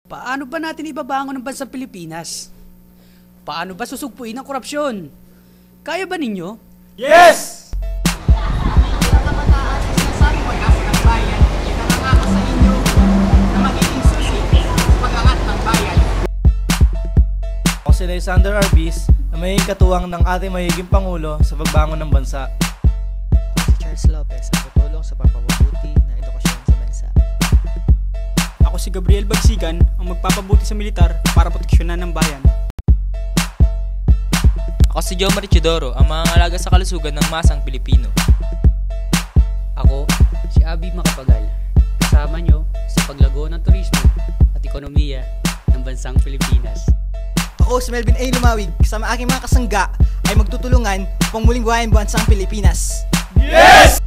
Paano ba natin ibabangon ang bansang Pilipinas? Paano ba susugpuin ang korupsyon? Kaya ba ninyo? Yes! Mga kabataan ay sinasabing pag-asa ng bayan, itatangako sa inyo na magiging susi sa pag-angat ng bayan. Ako si Lysander Arbis, na magiging katuwang ng ating magiging Pangulo sa pagbangon ng bansa. Ako si Charles Lopez, ang tutulong sa pagpapabuti ng edukasyon sa bansa. Ako si Gabriel Bagsigan, ang magpapabuti sa militar para proteksyonan ng bayan. Ako si Jomar Chidoro, ang mangangalaga sa kalusugan ng masang Pilipino. Ako, si Abi Makapagal. Kasama nyo sa paglago ng turismo at ekonomiya ng bansang Pilipinas. Ako si Melvin A. Lumawig, kasama aking mga kasangga ay magtutulungan upang muling buhayin ang bansang Pilipinas. Yes!